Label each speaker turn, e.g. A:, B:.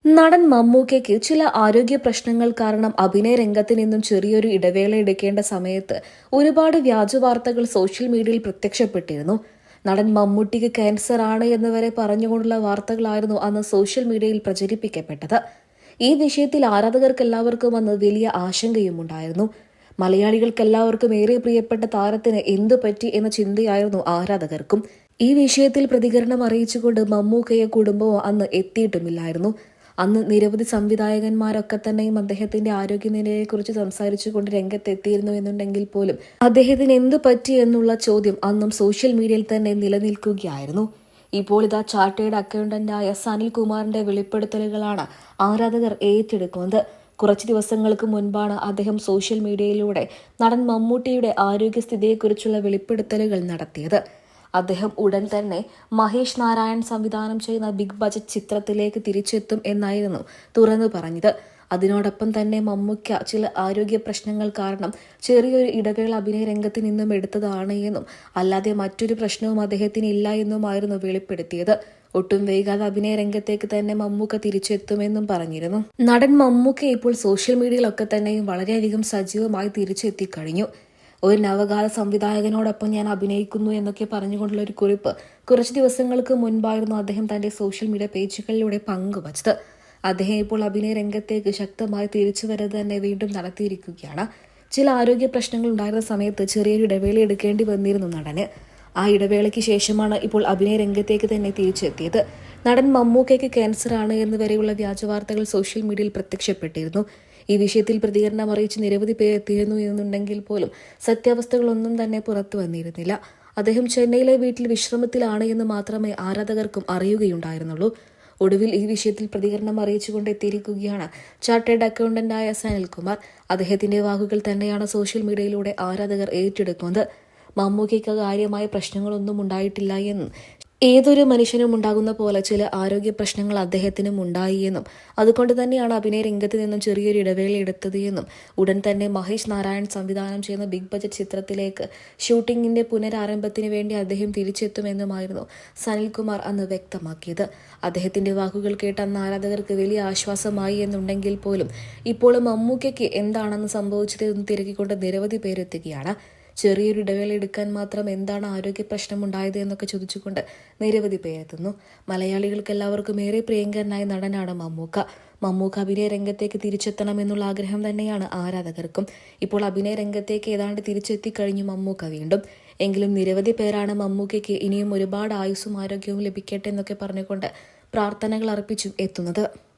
A: നടൻ മമ്മൂക്കയ്ക്ക് ചില ആരോഗ്യ പ്രശ്നങ്ങൾ കാരണം അഭിനയ രംഗത്ത് നിന്നും ചെറിയൊരു ഇടവേള എടുക്കേണ്ട സമയത്ത് ഒരുപാട് വ്യാജവാർത്തകൾ സോഷ്യൽ മീഡിയയിൽ പ്രത്യക്ഷപ്പെട്ടിരുന്നു. നടൻ മമ്മൂട്ടിക്ക് ക്യാൻസർ ആണ് എന്ന് വരെ പറഞ്ഞുകൊണ്ടുള്ള വാർത്തകളായിരുന്നു അന്ന് സോഷ്യൽ മീഡിയയിൽ പ്രചരിപ്പിക്കപ്പെട്ടത്. ഈ വിഷയത്തിൽ ആരാധകർക്കെല്ലാവർക്കും അന്ന് വലിയ ആശങ്കയുമുണ്ടായിരുന്നു. മലയാളികൾക്കെല്ലാവർക്കും ഏറെ പ്രിയപ്പെട്ട താരത്തിന് എന്തു പറ്റി എന്ന ചിന്തയായിരുന്നു ആരാധകർക്കും. ഈ വിഷയത്തിൽ പ്രതികരണം അറിയിച്ചുകൊണ്ട് മമ്മൂക്കയെ കുടുംബവും അന്ന് എത്തിയിട്ടുമില്ലായിരുന്നു. അന്ന് നിരവധി സംവിധായകന്മാരൊക്കെ തന്നെയും അദ്ദേഹത്തിന്റെ ആരോഗ്യനിലയെക്കുറിച്ച് സംസാരിച്ചുകൊണ്ട് രംഗത്തെത്തിയിരുന്നു എന്നുണ്ടെങ്കിൽ പോലും അദ്ദേഹത്തിന് എന്തു പറ്റി എന്നുള്ള ചോദ്യം അന്നും സോഷ്യൽ മീഡിയയിൽ തന്നെ നിലനിൽക്കുകയായിരുന്നു. ഇപ്പോൾ ഇതാ ചാർട്ടേഡ് അക്കൗണ്ടന്റായ സനിൽകുമാറിന്റെ വെളിപ്പെടുത്തലുകളാണ് ആരാധകർ ഏറ്റെടുക്കുന്നത്. കുറച്ച് ദിവസങ്ങൾക്ക് മുൻപാണ് അദ്ദേഹം സോഷ്യൽ മീഡിയയിലൂടെ നടൻ മമ്മൂട്ടിയുടെ ആരോഗ്യസ്ഥിതിയെക്കുറിച്ചുള്ള വെളിപ്പെടുത്തലുകൾ നടത്തിയത്. അദ്ദേഹം ഉടൻ തന്നെ മഹേഷ് നാരായൺ സംവിധാനം ചെയ്യുന്ന ബിഗ് ബജറ്റ് ചിത്രത്തിലേക്ക് തിരിച്ചെത്തും എന്നായിരുന്നു തുറന്നു പറഞ്ഞത്. അതിനോടൊപ്പം തന്നെ മമ്മൂക്ക ചില ആരോഗ്യ പ്രശ്നങ്ങൾ കാരണം ചെറിയൊരു ഇടവേള അഭിനയ രംഗത്ത് നിന്നും എടുത്തതാണ് എന്നും അല്ലാതെ മറ്റൊരു പ്രശ്നവും അദ്ദേഹത്തിന് ഇല്ല എന്നുമായിരുന്നു വെളിപ്പെടുത്തിയത്. ഒട്ടും വൈകാതെ അഭിനയ രംഗത്തേക്ക് തന്നെ മമ്മൂക്ക തിരിച്ചെത്തുമെന്നും പറഞ്ഞിരുന്നു. നടൻ മമ്മൂക്ക ഇപ്പോൾ സോഷ്യൽ മീഡിയയിലൊക്കെ തന്നെയും വളരെയധികം സജീവമായി തിരിച്ചെത്തിക്കഴിഞ്ഞു. ഒരു നവകാല സംവിധായകനോടൊപ്പം ഞാൻ അഭിനയിക്കുന്നു എന്നൊക്കെ പറഞ്ഞുകൊണ്ടുള്ള ഒരു കുറിപ്പ് കുറച്ച് ദിവസങ്ങൾക്ക് മുൻപായിരുന്നു അദ്ദേഹം തന്റെ സോഷ്യൽ മീഡിയ പേജുകളിലൂടെ പങ്കുവച്ചത്. അദ്ദേഹം ഇപ്പോൾ അഭിനയ രംഗത്തേക്ക് ശക്തമായി തിരിച്ചുവരവ് തന്നെ വീണ്ടും നടത്തിയിരിക്കുകയാണ്. ചില ആരോഗ്യ പ്രശ്നങ്ങൾ ഉണ്ടായിരുന്ന സമയത്ത് ചെറിയൊരു ഇടവേള എടുക്കേണ്ടി വന്നിരുന്നു നടന്. ആ ഇടവേളയ്ക്ക് ശേഷമാണ് ഇപ്പോൾ അഭിനയ രംഗത്തേക്ക് തന്നെ തിരിച്ചെത്തിയത്. നടൻ മമ്മൂക്കയ്ക്ക് ക്യാൻസർ ആണ് എന്നുവരെയുള്ള വ്യാജവാർത്തകൾ സോഷ്യൽ മീഡിയയിൽ പ്രത്യക്ഷപ്പെട്ടിരുന്നു. ഈ വിഷയത്തിൽ പ്രതികരണം അറിയിച്ച് നിരവധി പേർ എത്തിയിരുന്നു എന്നുണ്ടെങ്കിൽ പോലും സത്യാവസ്ഥകളൊന്നും തന്നെ പുറത്തു വന്നിരുന്നില്ല. അദ്ദേഹം ചെന്നൈയിലെ വീട്ടിൽ വിശ്രമത്തിലാണ് എന്ന് മാത്രമേ ആരാധകർക്കും അറിയുകയുണ്ടായിരുന്നുള്ളൂ. ഒടുവിൽ ഈ വിഷയത്തിൽ പ്രതികരണം അറിയിച്ചുകൊണ്ട് എത്തിയിരിക്കുകയാണ് ചാർട്ടേഡ് അക്കൗണ്ടന്റായ സനിൽകുമാർ. അദ്ദേഹത്തിന്റെ വാക്കുകൾ തന്നെയാണ് സോഷ്യൽ മീഡിയയിലൂടെ ആരാധകർ ഏറ്റെടുക്കുന്നത്. മമ്മൂക്കയ്ക്ക് കാര്യമായ പ്രശ്നങ്ങളൊന്നും ഉണ്ടായിട്ടില്ല എന്നും ഏതൊരു മനുഷ്യനും ഉണ്ടാകുന്ന പോലെ ചില ആരോഗ്യ പ്രശ്നങ്ങൾ അദ്ദേഹത്തിനും ഉണ്ടായി എന്നും അതുകൊണ്ട് തന്നെയാണ് അഭിനയ രംഗത്ത് നിന്നും ചെറിയൊരു ഇടവേള എടുത്തത് എന്നും ഉടൻ തന്നെ മഹേഷ് നാരായൺ സംവിധാനം ചെയ്യുന്ന ബിഗ് ബജറ്റ് ചിത്രത്തിലേക്ക് ഷൂട്ടിംഗിന്റെ പുനരാരംഭത്തിന് വേണ്ടി അദ്ദേഹം തിരിച്ചെത്തുമെന്നുമായിരുന്നു സനിൽകുമാർ അന്ന് വ്യക്തമാക്കിയത്. അദ്ദേഹത്തിന്റെ വാക്കുകൾ കേട്ട അന്ന് ആരാധകർക്ക് വലിയ ആശ്വാസമായി എന്നുണ്ടെങ്കിൽ പോലും ഇപ്പോൾ മമ്മൂക്കയ്ക്ക് എന്താണെന്ന് സംഭവിച്ചത് എന്ന് തിരക്കിക്കൊണ്ട് നിരവധി പേരെത്തുകയാണ്. ചെറിയൊരു ഇടവേള എടുക്കാൻ മാത്രം എന്താണ് ആരോഗ്യ പ്രശ്നമുണ്ടായത് എന്നൊക്കെ ചോദിച്ചുകൊണ്ട് നിരവധി പേരെത്തുന്നു. മലയാളികൾക്ക് എല്ലാവർക്കും ഏറെ പ്രിയങ്കരനായ നടനാണ് മമ്മൂക്ക. മമ്മൂക്ക അഭിനയ രംഗത്തേക്ക് തിരിച്ചെത്തണം എന്നുള്ള ആഗ്രഹം തന്നെയാണ് ആരാധകർക്കും. ഇപ്പോൾ അഭിനയ രംഗത്തേക്ക് ഏതാണ്ട് തിരിച്ചെത്തിക്കഴിഞ്ഞു മമ്മൂക്ക വീണ്ടും. എങ്കിലും നിരവധി പേരാണ് മമ്മൂക്കയ്ക്ക് ഇനിയും ഒരുപാട് ആയുസ്സും ആരോഗ്യവും ലഭിക്കട്ടെ എന്നൊക്കെ പറഞ്ഞുകൊണ്ട് പ്രാർത്ഥനകൾ അർപ്പിച്ചും എത്തുന്നത്.